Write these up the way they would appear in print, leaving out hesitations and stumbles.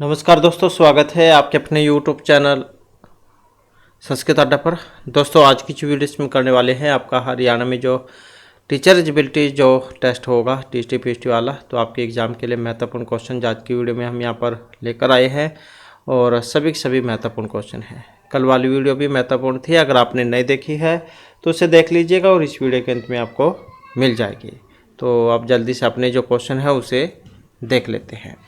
नमस्कार दोस्तों, स्वागत है आपके अपने YouTube चैनल संस्कृत अड्डा पर। दोस्तों, आज की जो वीडियो इसमें करने वाले हैं, आपका हरियाणा में जो टीचर एलिजिबिलिटी जो टेस्ट होगा टीटी पीएचडी वाला, तो आपके एग्ज़ाम के लिए महत्वपूर्ण क्वेश्चन आज की वीडियो में हम यहाँ पर लेकर आए हैं और सभी के सभी महत्वपूर्ण क्वेश्चन हैं। कल वाली वीडियो भी महत्वपूर्ण थी, अगर आपने नहीं देखी है तो उसे देख लीजिएगा और इस वीडियो के अंत में आपको मिल जाएगी। तो आप जल्दी से अपने जो क्वेश्चन है उसे देख लेते हैं।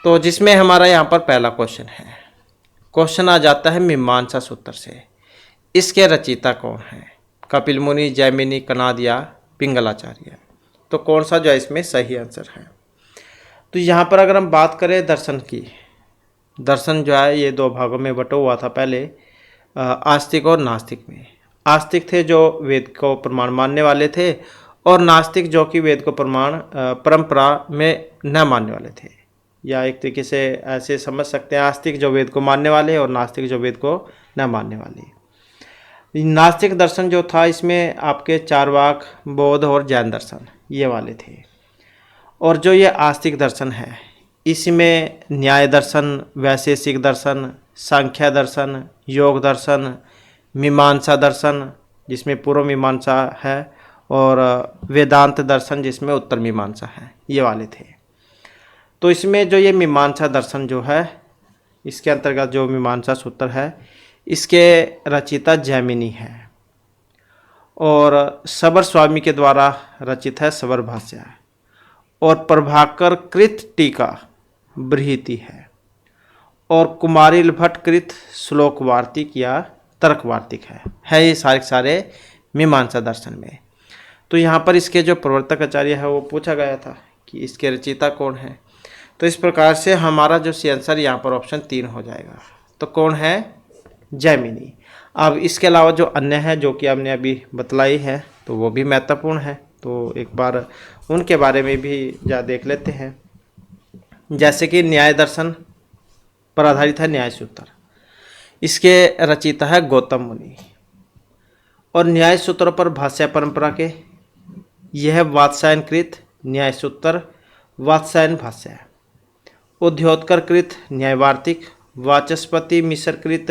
तो जिसमें हमारा यहाँ पर पहला क्वेश्चन है, क्वेश्चन आ जाता है मीमांसा सूत्र से। इसके रचयिता कौन है? कपिल मुनि, जैमिनी, कणाद या पिंगलाचार्य। तो कौन सा जो है इसमें सही आंसर है? तो यहाँ पर अगर हम बात करें दर्शन की, दर्शन जो है ये दो भागों में बटा हुआ था पहले, आस्तिक और नास्तिक में। आस्तिक थे जो वेद को प्रमाण मानने वाले थे और नास्तिक जो कि वेद को प्रमाण परंपरा में न मानने वाले थे, या एक तरीके से ऐसे समझ सकते हैं, आस्तिक जो वेद को मानने वाले और नास्तिक जो वेद को न मानने वाले। नास्तिक दर्शन जो था इसमें आपके चारवाक, बौद्ध और जैन दर्शन ये वाले थे। और जो ये आस्तिक दर्शन है इसमें न्याय दर्शन, वैशेषिक दर्शन, सांख्य दर्शन, योग दर्शन, मीमांसा दर्शन जिसमें पूर्व मीमांसा है और वेदांत दर्शन जिसमें उत्तर मीमांसा है, ये वाले थे। तो इसमें जो ये मीमांसा दर्शन जो है, इसके अंतर्गत जो मीमांसा सूत्र है इसके रचयिता जैमिनी है और सबर स्वामी के द्वारा रचित है सबर भाष्य है और प्रभाकर कृत टीका बृहति है और कुमारिल भट्ट कृत श्लोक वार्तिक या तर्क वार्तिक है ये सारे मीमांसा दर्शन में। तो यहाँ पर इसके जो प्रवर्तक आचार्य है वो पूछा गया था कि इसके रचयिता कौन है। तो इस प्रकार से हमारा जो सी आंसर यहाँ पर ऑप्शन 3 हो जाएगा। तो कौन है? जैमिनी। अब इसके अलावा जो अन्य है जो कि हमने अभी बतलाई है तो वो भी महत्वपूर्ण है, तो एक बार उनके बारे में भी जा देख लेते हैं। जैसे कि न्याय दर्शन पर आधारित है न्याय सूत्र, इसके रचयिता है गौतम मुनि। और न्याय सूत्रों पर भाष्य परंपरा के यह वात्सायनकृत न्याय सूत्र वात्सायन भाष्य है। उद्योतकर कृत न्यायवार्तिक, वाचस्पति मिश्र कृत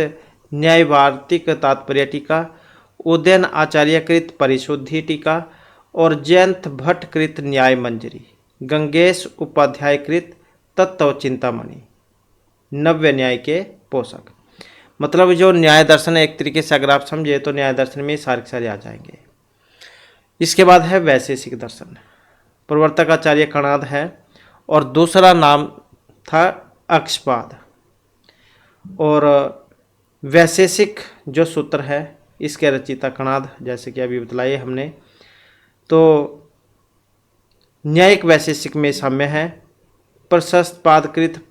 न्यायवार्तिक तात्पर्य टीका, उदयन आचार्य कृत परिशुद्धि टीका और जयंत भट्ट कृत न्याय मंजरी, गंगेश उपाध्याय कृत तत्व चिंतामणि, नव्य न्याय के पोषक। मतलब जो न्याय दर्शन है एक तरीके से अगर आप समझे तो न्याय दर्शन में सारे आ जाएंगे। इसके बाद है वैशेषिक दर्शन, प्रवर्तक आचार्य कणाद है और दूसरा नाम था अक्षपाद। और वैशेषिक जो सूत्र है इसके रचयिता कणाद, जैसे कि अभी बतलाइए हमने। तो न्यायिक वैशेषिक में साम्य है, प्रशस्त पादकृत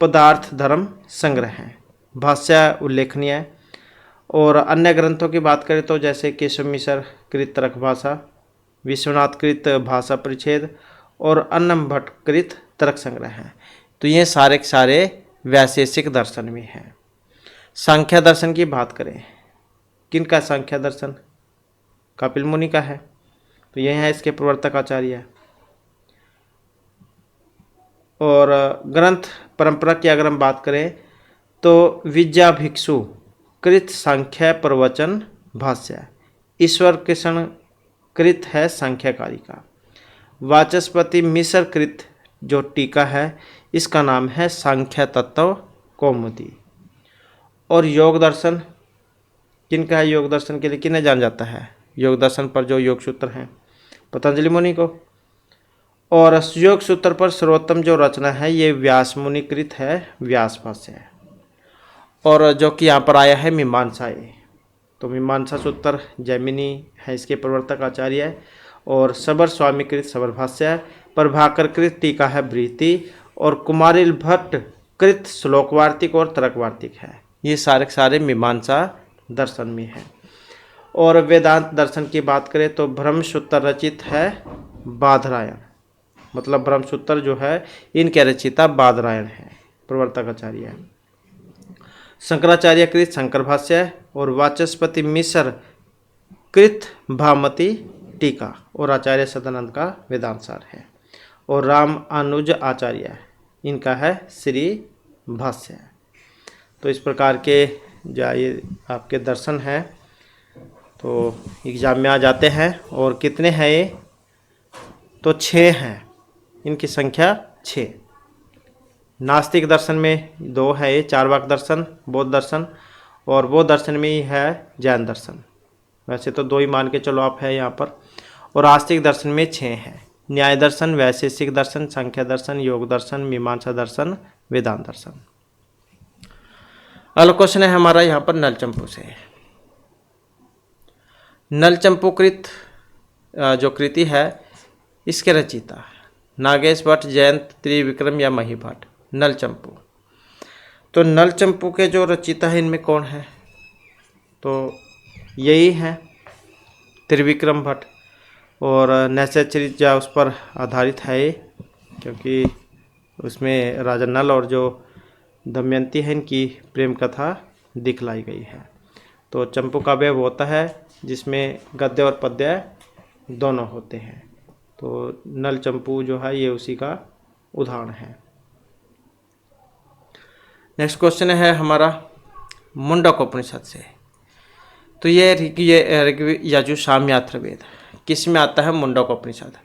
पदार्थ धर्म संग्रह है, भाष्य उल्लेखनीय है। और अन्य ग्रंथों की बात करें तो जैसे केशव मिश्र कृत तर्क भाषा, विश्वनाथ कृत भाषा परिच्छेद और अन्नम भट्ट कृत तर्क संग्रह है। तो ये सारे वैशेषिक दर्शन में हैं। सांख्य दर्शन की बात करें, किनका सांख्य दर्शन? कपिल मुनि का है, तो यह है इसके प्रवर्तक आचार्य। और ग्रंथ परंपरा की अगर हम बात करें तो विद्या भिक्षु कृत सांख्य प्रवचन भाष्य, ईश्वर कृष्ण कृत है सांख्यकारी का, वाचस्पति मिश्र कृत जो टीका है इसका नाम है सांख्य तत्व कौमुदी। और योग दर्शन किनका है? योग दर्शन के लिए किन्हें जान जाता है? योग दर्शन पर जो योग सूत्र हैं पतंजलि मुनि को। और योग सूत्र पर सर्वोत्तम जो रचना है ये व्यास मुनि कृत है, व्यास भाष्य है। और जो कि यहाँ पर आया है मीमांसा, तो मीमांसा सूत्र जैमिनी है इसके प्रवर्तक आचार्य है और सबर स्वामी कृत सबर भाष्य है, प्रभाकर कृत टीका है बृहति और कुमारिल भट्ट कृत श्लोक वार्तिक और तर्क वार्तिक है। ये सारे मीमांसा दर्शन में है। और वेदांत दर्शन की बात करें तो ब्रह्मसूत्र रचित है बादरायण, मतलब ब्रह्मसूत्र जो है इनके रचयिता बादरायण है, प्रवर्तक आचार्य है। शंकराचार्य कृत शंकर भाष्य और वाचस्पति मिश्र कृत भामती टीका और आचार्य सदानंद का वेदांत सार है। और राम अनुज आचार्य इनका है श्री भाष्य है। तो इस प्रकार के जो ये आपके दर्शन हैं तो एग्ज़ाम में आ जाते हैं। और कितने हैं ये? तो 6 हैं, इनकी संख्या 6। नास्तिक दर्शन में 2 है ये, चार्वाक दर्शन, बौद्ध दर्शन, और बौद्ध दर्शन में ही है जैन दर्शन। वैसे तो 2 ही मान के चलो आप है यहाँ पर। और आस्तिक दर्शन में 6 हैं, न्याय दर्शन, वैशेषिक दर्शन, सांख्य दर्शन, योग दर्शन, मीमांसा दर्शन, वेदांत दर्शन। अगला क्वेश्चन है हमारा यहाँ पर नलचंपू से। नलचंपूकृत जो कृति है इसके रचयिता नागेश भट्ट, जयंत, त्रिविक्रम या मही भट्ट। नलचंपू, तो नलचंपू के जो रचयिता है इनमें कौन है? तो यही है त्रिविक्रम भट्ट। और नैषधीयचरित उस पर आधारित है ये, क्योंकि उसमें राजा नल और जो दमयंती है इनकी प्रेम कथा दिखलाई गई है। तो चंपू काव्य वो होता है जिसमें गद्य और पद्य दोनों होते हैं। तो नल चंपू जो है ये उसी का उदाहरण है। नेक्स्ट क्वेश्चन है हमारा मुंडक उपनिषद से। तो ये ऋग्वेद यजु साम अथर्ववेद किस में आता है? मुंडक उपनिषद।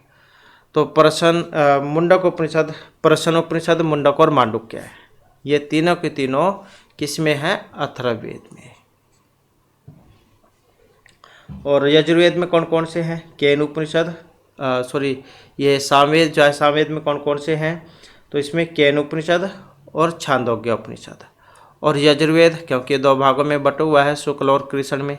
तो मुंडक उपनिषद, प्रश्न उपनिषद, मुंडक और मांडुक्य है, ये तीनों के तीनों किस में है? अथर्ववेद में। और यजुर्वेद में कौन कौन से हैं? केन उपनिषद, ये सामवेद जो है, सामवेद में कौन कौन से हैं? तो इसमें केन उपनिषद और छांदोग्य उपनिषद। और यजुर्वेद क्योंकि 2 भागों में बटा हुआ है, शुक्ल और कृष्ण में,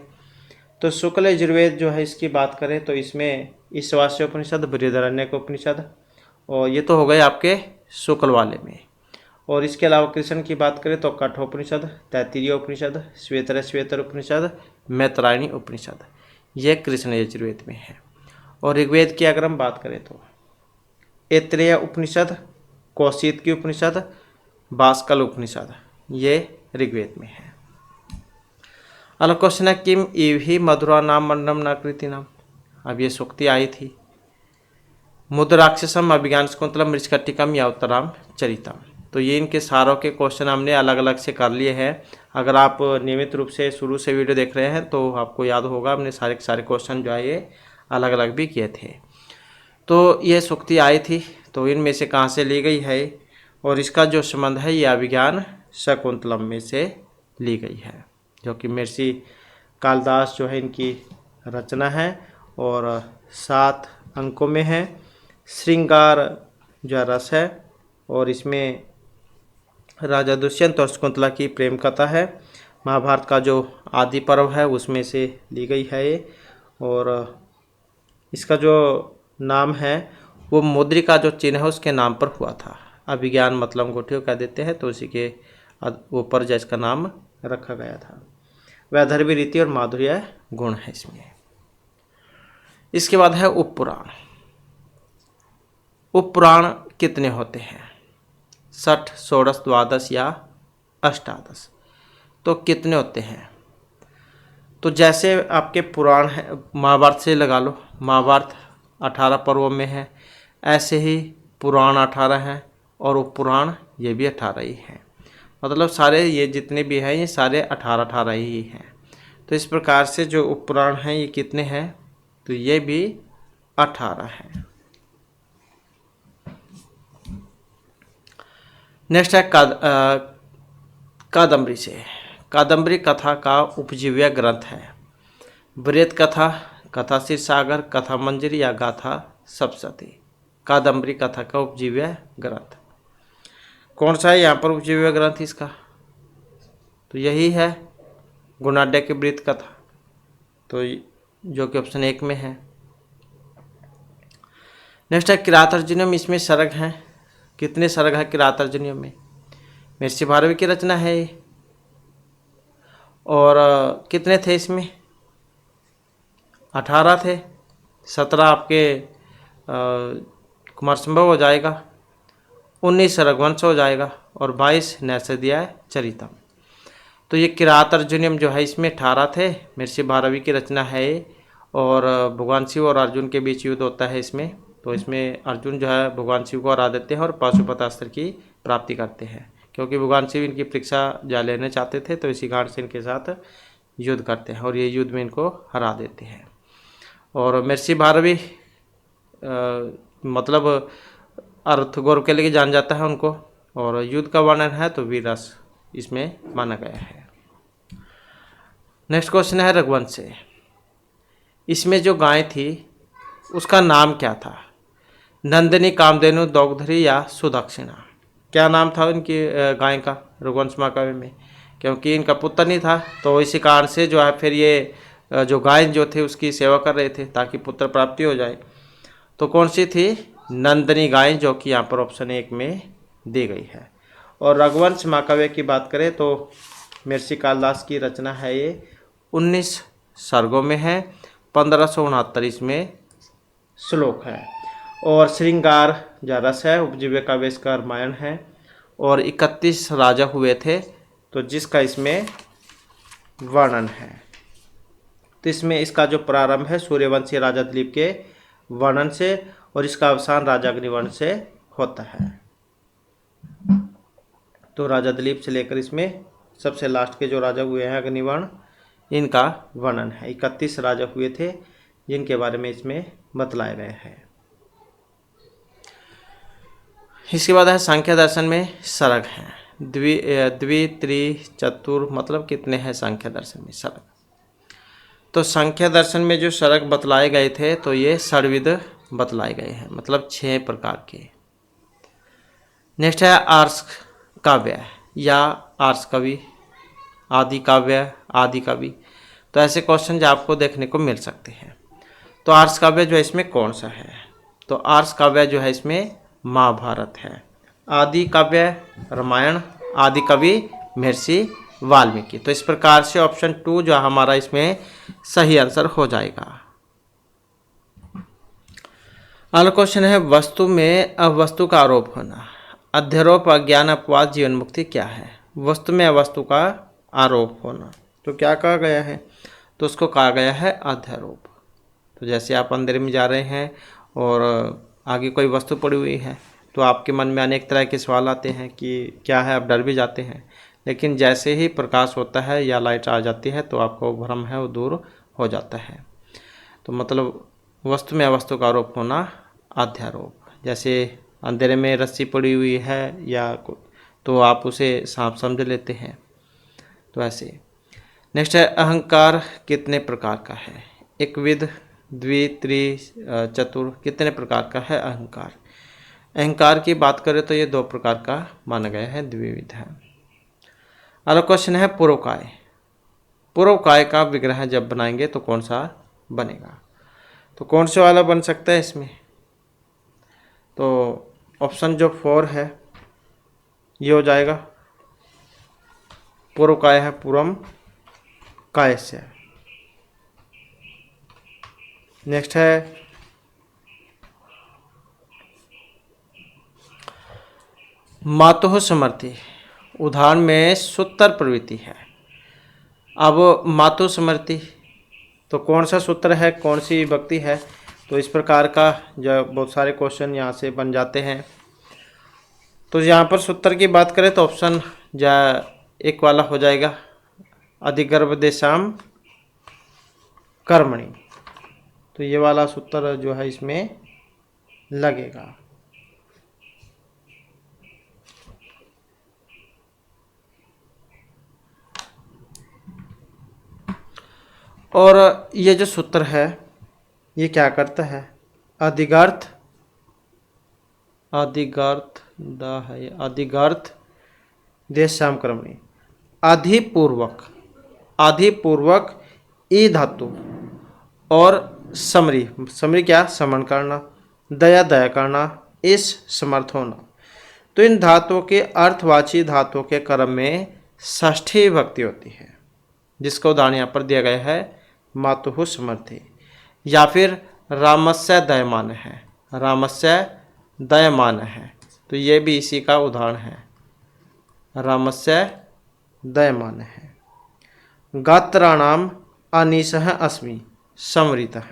तो शुक्ल यजुर्वेद जो है इसकी बात करें तो इसमें ईशावास्य उपनिषद, बृहदारण्यक उपनिषद, और ये तो हो गए आपके शुक्ल वाले में। और इसके अलावा कृष्ण की बात करें तो कठोपनिषद, तैत्तिरीय उपनिषद, श्वेतर उपनिषद, मैत्रायणी उपनिषद, ये कृष्ण यजुर्वेद में है। और ऋग्वेद की अगर हम बात करें तो ऐत्रेय उपनिषद, कौशिक उपनिषद, भास्कर उपनिषद, ये ऋग्वेद में है। अगला क्वेश्चन है किम इवहि मधुरा नाम मंडम नाकृति नाम। अब ये सूक्ति आई थी। मुद्राक्षसम, अभिज्ञान शकुंतलम, मृच्छकटिकम या उत्तराम चरितम। तो ये इनके सारों के क्वेश्चन हमने अलग अलग से कर लिए हैं। अगर आप नियमित रूप से शुरू से वीडियो देख रहे हैं तो आपको याद होगा हमने सारे के सारे क्वेश्चन जो है ये अलग अलग भी किए थे। तो ये सूक्ति आई थी, तो इनमें से कहाँ से ली गई है? और इसका जो संबंध है ये अभिज्ञान शकुंतलम में से ली गई है, जो कि महर्षि कालिदास जो है इनकी रचना है और 7 अंकों में है। श्रृंगार जो रस है और इसमें राजा दुष्यंत और शकुंतला की प्रेम कथा है। महाभारत का जो आदि पर्व है उसमें से ली गई है ये। और इसका जो नाम है वो मुद्रिका जो चिन्ह है उसके नाम पर हुआ था। अभिज्ञान मतलब अंगूठियों कह देते हैं, तो उसी के ऊपर जो इसका नाम रखा गया था। वैधर्वी रीति और माधुर्य गुण है इसमें। इसके बाद है उपपुराण। उपपुराण कितने होते हैं? 60, 16, 12 या 18। तो कितने होते हैं? तो जैसे आपके पुराण है, महाभारत से लगा लो, महाभारत 18 पर्वों में है, ऐसे ही पुराण 18 हैं और उपपुराण ये भी 18 ही हैं। मतलब सारे ये जितने भी हैं ये सारे 18 ही हैं। तो इस प्रकार से जो उपपुराण हैं ये कितने हैं? तो ये भी 18 हैं। नेक्स्ट है कादम्बरी से। कादम्बरी कथा का उपजीव्य ग्रंथ है। बृहत कथा, कथा क्षीरसागर, कथा मंजरी या गाथा सप्तशती। कादम्बरी कथा का उपजीव्य ग्रंथ कौन सा है यहाँ पर उपजीव्य ग्रंथ इसका? तो यही है गुणाढ्य की बृहत कथा, तो जो कि ऑप्शन 1 में है। नेक्स्ट है किरातार्जुनीयम। इसमें सर्ग हैं। कितने सर्ग है किरातार्जुनीयम में? महर्षि भारवी की रचना है ये। और कितने थे इसमें? 18 थे। 17 आपके कुमार संभव हो जाएगा, 19 रघुवंश हो जाएगा और 22 नैषधीय चरितम। तो ये किरातार्जुनीयम जो है इसमें 18 थे। महर्षि भारवी की रचना है और भगवान शिव और अर्जुन के बीच युद्ध होता है इसमें। तो इसमें अर्जुन जो है भगवान शिव को हरा देते हैं और पाशुपतास्त्र की प्राप्ति करते हैं, क्योंकि भगवान शिव इनकी परीक्षा जा लेना चाहते थे, तो इसी कारण से इनके साथ युद्ध करते हैं और ये युद्ध में इनको हरा देते हैं। और महर्षि भारवी मतलब अर्थ गौरव के लिए जान जाता है उनको, और युद्ध का वर्णन है तो वीर रस इसमें माना गया है। नेक्स्ट क्वेश्चन है रघुवंश से। इसमें जो गाय थी उसका नाम क्या था? नंदिनी, कामधेनु, दौगधरी या सुदक्षिणा? क्या नाम था इनकी गाय का रघुवंश महाकाव्य में? क्योंकि इनका पुत्र नहीं था, तो इसी कारण से जो है फिर ये जो गाय जो थे उसकी सेवा कर रहे थे ताकि पुत्र प्राप्ति हो जाए। तो कौन सी थी? नंदिनी गाय, जो कि यहाँ पर ऑप्शन 1 में दी गई है। और रघुवंश महाकाव्य की बात करें तो महर्षि कालिदास की रचना है, ये 19 सर्गों में है, 1569 इसमें श्लोक है, और श्रृंगार जा रस है, उपजीव्य काव्य का रामायण है, और 31 राजा हुए थे तो जिसका इसमें वर्णन है। तो इसमें इसका जो प्रारंभ है सूर्यवंशी राजा दिलीप के वर्णन से, और इसका अवसान राजा अग्निवर्ण से होता है। तो राजा दिलीप से लेकर इसमें सबसे लास्ट के जो राजा हुए हैं अग्निवर्ण, इनका वर्णन है। 31 राजा हुए थे जिनके बारे में इसमें बतलाया गया है। इसके बाद है सांख्य दर्शन में सर्ग हैं। द्वि त्रि चतुर मतलब कितने हैं सांख्य दर्शन में सर्ग? तो सांख्य दर्शन में जो सर्ग बतलाए गए थे तो ये षड्विध बतलाए गए हैं, मतलब 6 प्रकार के। नेक्स्ट है आर्ष काव्य या आर्ष कवि, आदि काव्य, आदि कवि। तो ऐसे क्वेश्चन जो आपको देखने को मिल सकते हैं। तो आर्ष काव्य जो है इसमें कौन सा है? तो आर्ष काव्य जो है इसमें महाभारत है। आदि काव्य रामायण, आदि कवि महर्षि वाल्मीकि। तो इस प्रकार से ऑप्शन 2 जो हमारा इसमें सही आंसर हो जाएगा। अगला क्वेश्चन है वस्तु में अवस्तु का आरोप होना। अध्यारोप, अज्ञान, अपवाद, जीवन मुक्ति क्या है? वस्तु में अवस्तु का आरोप होना तो क्या कहा गया है? तो उसको कहा गया है अध्यारोप। तो जैसे आप अंधेरे में जा रहे हैं और आगे कोई वस्तु पड़ी हुई है तो आपके मन में अनेक तरह के सवाल आते हैं कि क्या है, आप डर भी जाते हैं, लेकिन जैसे ही प्रकाश होता है या लाइट आ जाती है तो आपको भ्रम है वो दूर हो जाता है। तो मतलब वस्तु में अवस्तु का आरोप होना अध्यारोप। जैसे अंधेरे में रस्सी पड़ी हुई है या तो आप उसे सांप समझ लेते हैं, तो ऐसे। नेक्स्ट है अहंकार कितने प्रकार का है? एकविध, द्वि, त्रि, चतुर, कितने प्रकार का है अहंकार? अहंकार की बात करें तो ये 2 प्रकार का माना गया है, द्विविध है। अगला क्वेश्चन है पूर्वकाय। पूर्वकाय का विग्रह जब बनाएंगे तो कौन सा बनेगा? तो कौन से वाला बन सकता है इसमें? तो ऑप्शन जो 4 है ये हो जाएगा। पूर्वकाय है पूर्वम काय से। नेक्स्ट है मातुः समर्थि। उदाहरण में सूत्र प्रवृत्ति है। अब मातुः समर्थि तो कौन सा सूत्र है, कौन सी विभक्ति है? तो इस प्रकार का जो बहुत सारे क्वेश्चन यहाँ से बन जाते हैं। तो यहाँ पर सूत्र की बात करें तो ऑप्शन 1 वाला हो जाएगा, अधिगर्भदेशाम कर्मणि। तो ये वाला सूत्र जो है इसमें लगेगा। और ये जो सूत्र है ये क्या करता है? अधिगार्थ देशाम कर्मणि। आधिपूर्वक ई धातु और समरी क्या? समन करना, दया करना, इस समर्थ होना। तो इन धातुओं के अर्थवाची धातुओं के क्रम में षष्ठी विभक्ति होती है, जिसका उदाहरण यहाँ पर दिया गया है मातुः समर्थि। या फिर रामस्य दयमान है, रामस्य दयमान है, तो ये भी इसी का उदाहरण है, रामस्य दयमान है। गात्राणाम अनीशः अस्मि समृतः।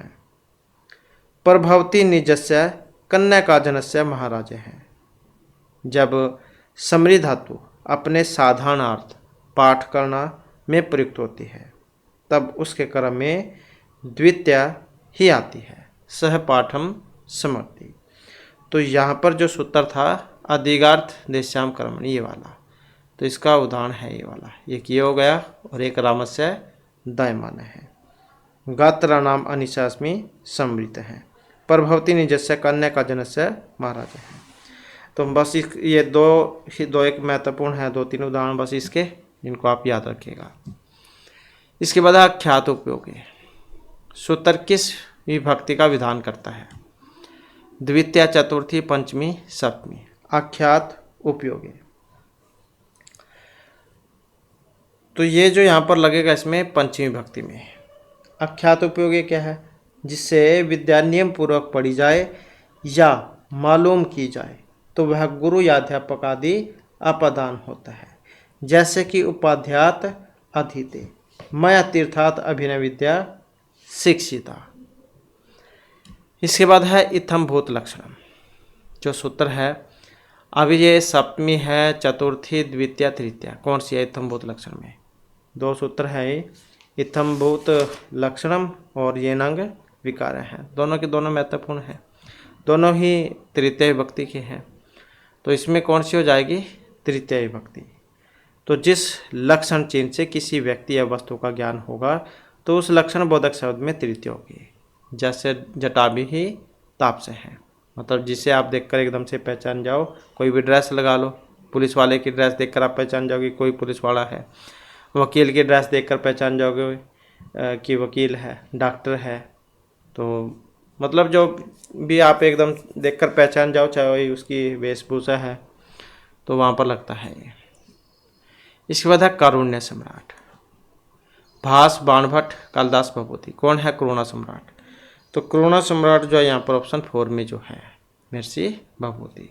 प्रभवती निजस्य कन्या का जनस्य महाराज है। जब समरी धातु अपने साधारणार्थ पाठ करना में प्रयुक्त होती है, तब उसके क्रम में द्वितीया ही आती है, सह पाठम समर्थी। तो यहाँ पर जो सूत्र था अधिगार्थ देश्याम कर्मणि, ये वाला, तो इसका उदाहरण है ये वाला, एक ये हो गया और एक रामस्य दायमान है। गात्रा नाम अनिशास्मी समृत है, प्रभवती निजस्य कन्या का जनस्य महाराज है। तो बस ये दो एक महत्वपूर्ण है, 2-3 उदाहरण बस इसके, इनको आप याद रखिएगा। इसके बाद अख्यात उपयोगी सूत्र किस विभक्ति का विधान करता है? द्वितीया, चतुर्थी, पंचमी, सप्तमी। अख्यात उपयोगी, तो ये जो यहाँ पर लगेगा इसमें पंचमी विभक्ति में। अख्यात उपयोगी क्या है? जिससे विद्या नियम पूर्वक पढ़ी जाए या मालूम की जाए तो वह गुरु या अध्यापक आदि अपदान होता है, जैसे कि उपाध्यात अधीते, मया तीर्थात अभिनय विद्या शिक्षिता। इसके बाद है इत्थम भूत लक्षणम, जो सूत्र है अभी ये सप्तमी है, चतुर्थी, द्वितीया, तृतीया, कौन सी है इत्थम भूत लक्षण में? 2 सूत्र है, इत्थम भूत लक्षणम और ये नंग विकार हैं, दोनों के दोनों महत्वपूर्ण हैं, दोनों ही तृतीय विभक्ति के हैं। तो इसमें कौन सी हो जाएगी? तृतीय विभक्ति। तो जिस लक्षण चिन्ह से किसी व्यक्ति या वस्तु का ज्ञान होगा तो उस लक्षण बोधक शब्द में तृतीय होगी, जैसे जटाभि ही ताप से है, मतलब जिसे आप देखकर एकदम से पहचान जाओ। कोई भी ड्रेस लगा लो, पुलिस वाले की ड्रेस देखकर आप पहचान जाओगे कोई पुलिस वाला है, वकील की ड्रेस देखकर पहचान जाओगे कि वकील है, डॉक्टर है। तो मतलब जो भी आप एकदम देखकर पहचान जाओ, चाहे उसकी वेशभूषा है, तो वहाँ पर लगता है ये। इसके बाद है कारुण्य सम्राट, भास, बाणभट्ट, कालिदास, भभूति। कौन है करुणा सम्राट? तो करुणा सम्राट जो है यहाँ पर ऑप्शन 4 में जो है महर्षि भभूति।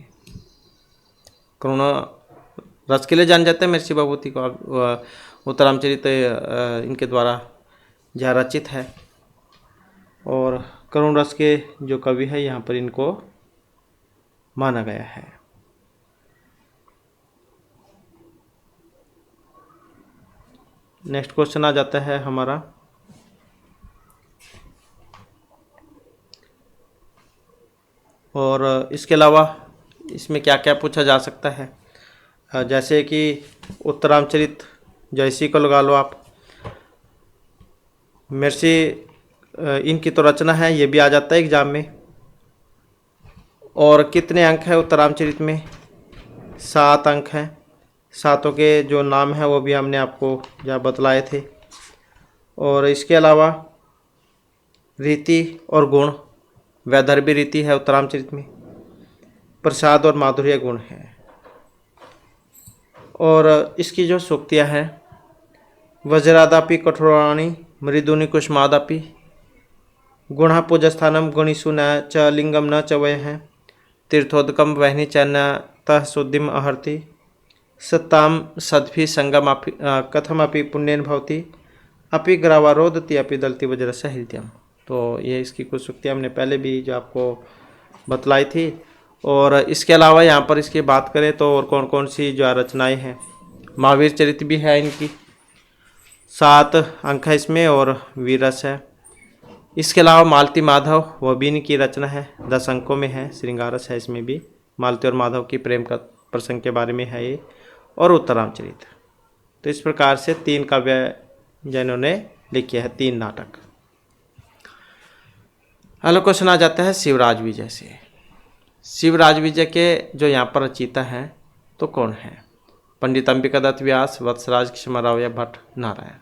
करुणा रस के लिए जान जाते हैं महर्षि भभूति को, उत्तरामचरित इनके द्वारा जहाँ रचित है, और करुण रस के जो कवि है यहाँ पर इनको माना गया है। नेक्स्ट क्वेश्चन आ जाता है हमारा, और इसके अलावा इसमें क्या क्या पूछा जा सकता है, जैसे कि उत्तरामचरित जैसी को लगा लो आप, महर्षि इनकी तो रचना है, ये भी आ जाता है एग्जाम में। और कितने अंक है उत्तरामचरित में? 7 अंक हैं। 7 के जो नाम है वो भी हमने आपको जहाँ बतलाए थे। और इसके अलावा रीति और गुण, वैदर्भी रीति है उत्तरामचरित में, प्रसाद और माधुर्य गुण है। और इसकी जो सूक्तियाँ हैं, वज्रादापि कठोराणि मृदुनि कुष्मादापि, गुणा पूजस्थानम गुणिषु न च लिंगम न च वय है, तीर्थोदकम वहनी च न तः शुद्धिम अहर्ति, सत्ताम सद्भि संगम कथमपि पुण्यन भवति, अपि ग्रावारोदति अपि दलति वज्रस्य हृदयम। तो ये इसकी कुछ सूक्तियाँ हमने पहले भी जो आपको बतलाई थी। और इसके अलावा यहाँ पर इसकी बात करें तो और कौन कौन सी जो रचनाएँ हैं, महावीर चरित भी है इनकी, 7 अंक है इसमें, और वीरस है। इसके अलावा मालती माधव, वह भी इनकी रचना है, 10 अंकों में है, श्रृंगारस है इसमें भी, मालती और माधव की प्रेम का प्रसंग के बारे में है ये, और उत्तरामचरित। तो इस प्रकार से 3 काव्य जिन्होंने लिखे हैं, 3 नाटक। अगला क्वेश्चन आ जाता है शिवराज विजय से। शिवराज विजय के जो यहाँ पर रचयिता हैं तो कौन है? पंडित अंबिका दत्त व्यास, वत्सराज कृष्णराव या भट्ट नारायण।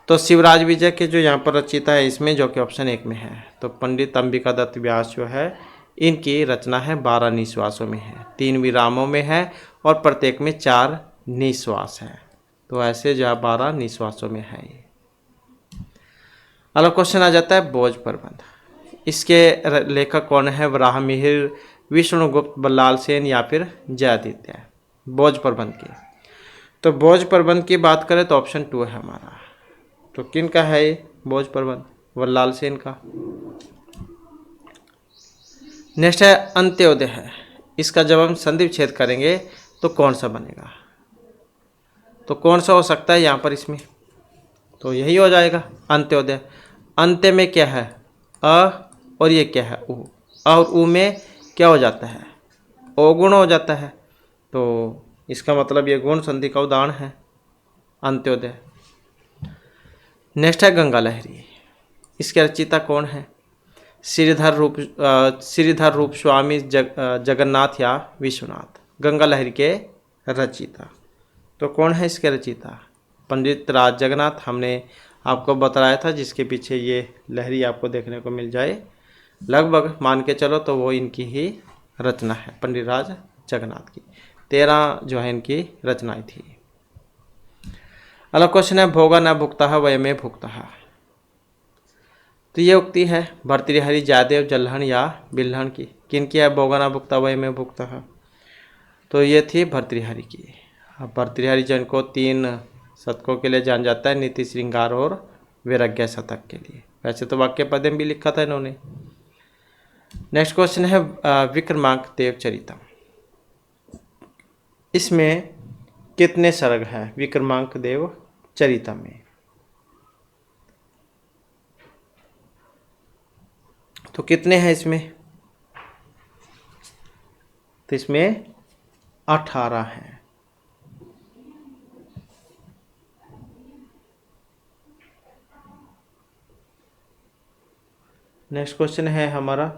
तो शिवराज विजय के जो यहाँ पर रचयिता है इसमें जो कि ऑप्शन 1 में है, तो पंडित अंबिका दत्त व्यास जो है इनकी रचना है 12 निश्वासों में है, 3 विरामों में है और प्रत्येक में 4 निश्वास हैं। तो ऐसे जो 12 निश्वासों में है ये। अगला क्वेश्चन आ जाता है भोज प्रबंध। इसके लेखक कौन है? वराह मिहिर, विष्णुगुप्त, बल्लाल सेन या फिर जयादित्य। भोज प्रबंध की, तो भोज प्रबंध की बात करें तो ऑप्शन 2 है हमारा। तो किन का है ये भोज प्रबंध? बल्लाल सेन का। नेक्स्ट है अंत्योदय है। इसका जब हम संधि विच्छेद करेंगे तो कौन सा बनेगा? तो कौन सा हो सकता है यहाँ पर इसमें? तो यही हो जाएगा अंत्योदय। अंत्य में क्या है? अ, और ये क्या है? उ। और उ में क्या हो जाता है? अवगुण हो जाता है। तो इसका मतलब ये गुण संधि का उदाहरण है अंत्योदय। नेक्स्ट है गंगा लहरी। इसके रचयिता कौन है? श्रीधर रूप स्वामी जगन्नाथ या विश्वनाथ, गंगा लहरी के रचयिता। तो कौन है इसके रचयिता? पंडित राज जगन्नाथ। हमने आपको बताया था जिसके पीछे ये लहरी आपको देखने को मिल जाए, लगभग मान के चलो तो वो इनकी ही रचना है, पंडित राज जगन्नाथ की। 13 जो है इनकी रचनाएं थी। अगला क्वेश्चन है भोगा न भुगता वयमे भुगता। तो ये उक्ति है भर्तृहरि जयदेव जल्हन या बिल्हन की। किन की है भोगा न भुगता वयमे भुगता? तो ये थी भर्तृहरि की। अब भर्तृहरि जिनको 3 शतकों के लिए जान जाता है, नीति श्रृंगार और वैराग्य शतक के लिए। वैसे तो वाक्य पद्य भी लिखा था इन्होंने। नेक्स्ट क्वेश्चन है विक्रमांक देव चरितम। इसमें कितने सर्ग हैं विक्रमांक देव चरितम में? तो कितने हैं इसमें? तो इसमें 18 हैं। नेक्स्ट क्वेश्चन है हमारा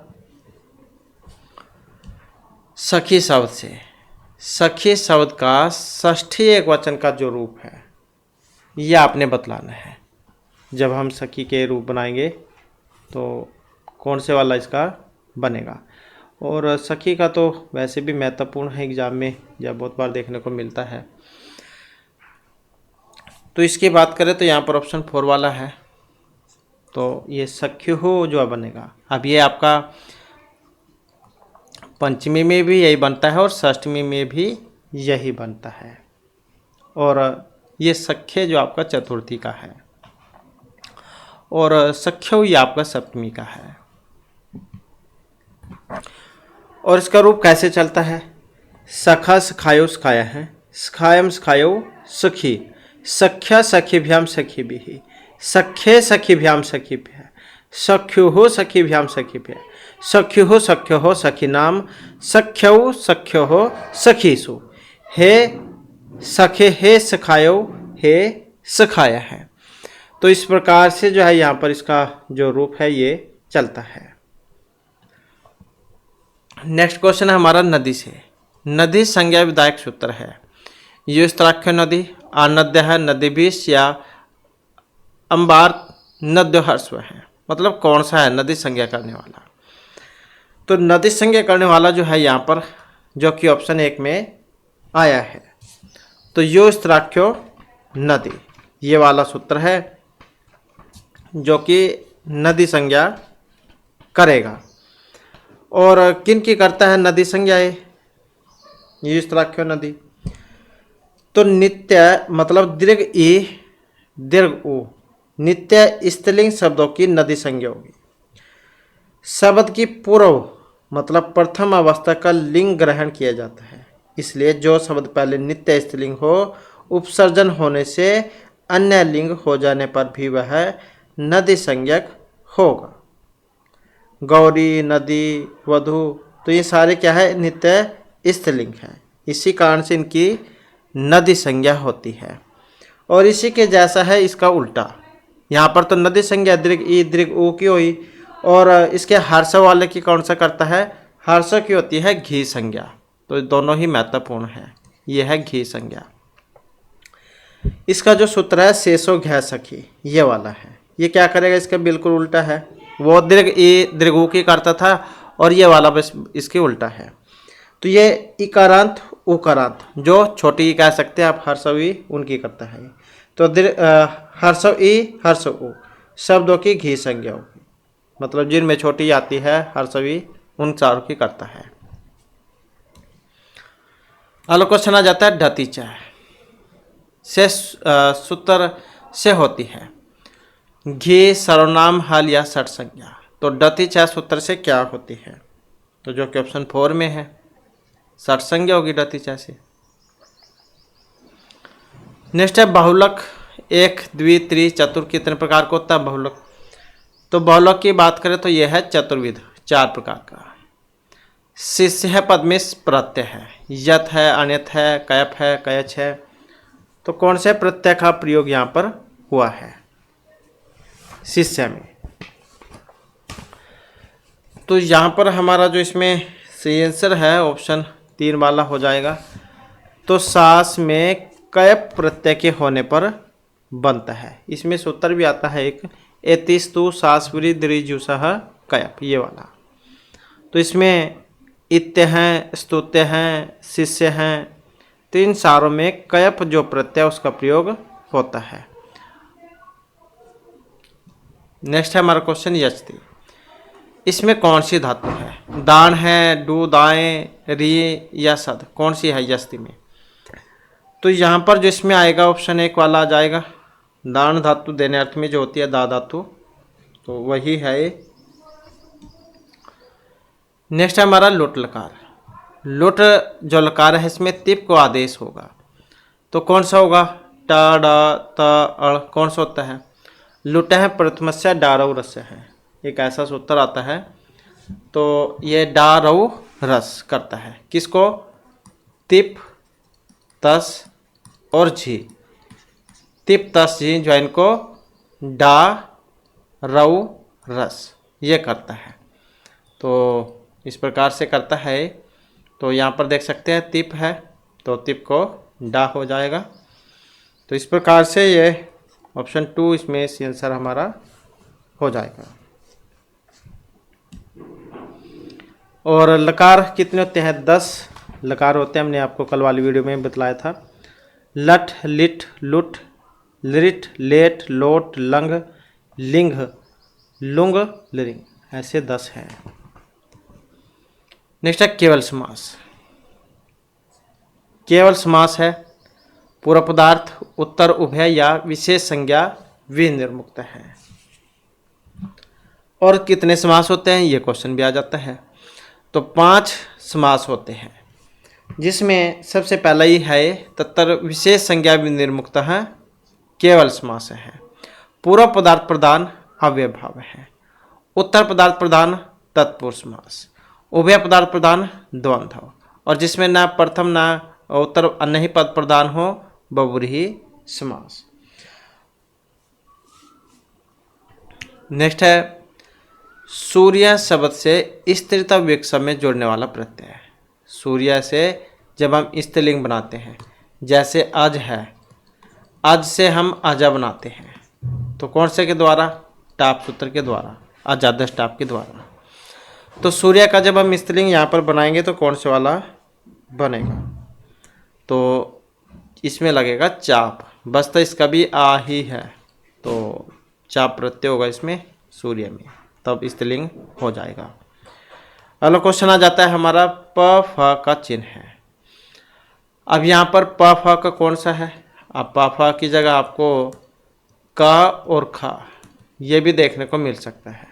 सखी शब्द से। सखी शब्द का षष्ठी एक वचन का जो रूप है ये आपने बतलाना है। जब हम सखी के रूप बनाएंगे तो कौन से वाला इसका बनेगा। और सखी का तो वैसे भी महत्वपूर्ण है एग्जाम में, जब बहुत बार देखने को मिलता है। तो इसकी बात करें तो यहाँ पर ऑप्शन 4 वाला है, तो ये सख्युः जो बनेगा। अब ये आपका पंचमी में भी यही बनता है और षष्ठी में भी यही बनता है। और ये सख्य जो आपका चतुर्थी का है और सख्यो ये आपका सप्तमी का है। और इसका रूप कैसे चलता है? सखा सखायो सखाया है, सखायम सखायो सखी, सख्या सखीभ्याम सखीभिः, सख्ये सखीभ्याम सखीभ्यः, सख्युः सखीभ्याम सखीभ्यः, सख्युः सख्योः सखीनाम, सख्यौ सख्योः सखीसु, हे सखे हे सखायो हे सखाया है। तो इस प्रकार से जो है यहाँ पर इसका जो रूप है ये चलता है। नेक्स्ट क्वेश्चन है हमारा नदी से। नदी संज्ञा विधायक सूत्र है। योस्त्राख्य नदी, आनद्य है, नदीभीष या अंबार नद्य हर्स्व है। मतलब कौन सा है नदी संज्ञा करने वाला? तो नदी संज्ञा करने वाला जो है यहाँ पर जो कि ऑप्शन 1 में आया है, तो योस्त्राख्यो नदी ये वाला सूत्र है जो कि नदी संज्ञा करेगा। और किन की करता है नदी संज्ञा? योस्त्राख्यो नदी। तो नित्य मतलब दीर्घ ई दीर्घ उ, नित्य स्त्रीलिंग शब्दों की नदी संज्ञा होगी। शब्द की पूर्व मतलब प्रथम अवस्था का लिंग ग्रहण किया जाता है, इसलिए जो शब्द पहले नित्य स्त्रीलिंग हो उपसर्जन होने से अन्य लिंग हो जाने पर भी वह नदी संज्ञक होगा। गौरी, नदी, वधु, तो ये सारे क्या है? नित्य स्त्रीलिंग है। इसी कारण से इनकी नदी संज्ञा होती है। और इसी के जैसा है इसका उल्टा। यहाँ पर तो नदी संज्ञा दीर्घ ई दीर्घ ऊ की हुई, और इसके हर्ष वाले की कौन सा करता है? हर्ष की होती है घी संज्ञा। तो दोनों ही महत्वपूर्ण है। यह है घी संज्ञा। इसका जो सूत्र है शेषो घै सखी ये वाला है। ये क्या करेगा? इसका बिल्कुल उल्टा है। वो दीर्घ ई दीर्घ ऊ की करता था और ये वाला बस इसके उल्टा है। तो ये इकारांत उकारांत जो छोटी ई कह सकते हैं आप, हर्षव ई उनकी करता है। तो हर्षव ई हर्षव ऊ शब्दों की घी संज्ञा होगी, मतलब जिनमें छोटी आती है हर्षव ई उन चारों की करता है। अगला क्वेश्चन आ जाता है ढतीचा से सूत्र से होती है घी सर्वनाम हल या षट संज्ञा। तो ढतीचा सूत्र से क्या होती है? तो जो कि ऑप्शन 4 में है षट संज्ञा होगी ढतीचा से। नेक्स्ट है बहुलक। एक, द्वि, त्रि, चतुर कितने प्रकार का होता है बहुलक? तो बहुलक की बात करें तो यह है चतुर्विध, 4 प्रकार का। शिष्य है, पद्मिश, प्रत्यय है, यथ है, अण्यथ है, कयप है, कयच है। तो कौन से प्रत्यय का प्रयोग यहाँ पर हुआ है शिष्य में? तो यहाँ पर हमारा जो इसमें सही आंसर है ऑप्शन 3 वाला हो जाएगा। तो सास में कयप प्रत्यय के होने पर बनता है। इसमें सूत्र भी आता है एक, एतिस्तु सासवरी दृजुसह कयप, ये वाला। तो इसमें इत्य हैं, स्तुत्य हैं, शिष्य हैं, तो इन सारों में कयप जो प्रत्यय उसका प्रयोग होता है। नेक्स्ट है हमारा क्वेश्चन यचति। इसमें कौन सी धातु है? दान है, डू, दाएं, री या सद, कौन सी है यचति में? तो यहाँ पर जो इसमें आएगा ऑप्शन 1 वाला आ जाएगा। दान धातु देने अर्थ में जो होती है दा धातु, तो वही है। नेक्स्ट है हमारा लुट लकार। लुट जो लकार है इसमें तिप को आदेश होगा, तो कौन सा होगा? टा, डा, त, अड़, कौन सा होता है? लुट है प्रथमस्य डारव रस है, एक ऐसा सूत्र आता है। तो ये डारव रस करता है किसको? तिप, तस और झी। तिप, तस, झी जो इनको डा रव रस ये करता है। तो इस प्रकार से करता है। तो यहाँ पर देख सकते हैं तिप है, तो तिप को डा हो जाएगा। तो इस प्रकार से ये ऑप्शन 2 इसमें सी आंसर हमारा हो जाएगा। और लकार कितने होते हैं? 10 लकार होते हैं, हमने आपको कल वाली वीडियो में बतलाया था। लट, लिट, लुट, लिट, लेट, लोट, लंग, लिंग, लुंग, लिंग, ऐसे 10 हैं। नेक्स्ट है केवल समास। केवल समास है पूरा पदार्थ उत्तर उभय या विशेष संज्ञा विनिर्मुक्त है। और कितने समास होते हैं ये क्वेश्चन भी आ जाता है। तो 5 समास होते हैं, जिसमें सबसे पहला ही है तत्तर विशेष संज्ञा विनिर्मुक्त है, केवल समास है। पूर्व पदार्थ प्रधान अव्ययभाव है, उत्तर पदार्थ प्रधान तत्पुरुष समास, उभय पदार्थ प्रधान द्वंद्व, और जिसमें न प्रथम न उत्तर अन्य ही पद प्रधान हो बहुव्रीहि समास। नेक्स्ट है सूर्य शब्द से स्त्रीता विक्षेप में जोड़ने वाला प्रत्यय है। सूर्य से जब हम स्त्रीलिंग बनाते हैं, जैसे अज है, अज से हम अजा बनाते हैं, तो कौन से के द्वारा? टाप सूत्र के द्वारा, अजादश टाप के द्वारा। तो सूर्य का जब हम स्त्रीलिंग यहाँ पर बनाएंगे तो कौन से वाला बनेगा? तो इसमें लगेगा चाप, बस तो इसका भी आ ही है, तो चाप प्रत्यय होगा इसमें सूर्य में, तब स्त्रीलिंग हो जाएगा। अगला क्वेश्चन आ जाता है हमारा प फ का चिन्ह है। अब यहाँ पर प फ का कौन सा है? अब प फ की जगह आपको क और ख ये भी देखने को मिल सकता है।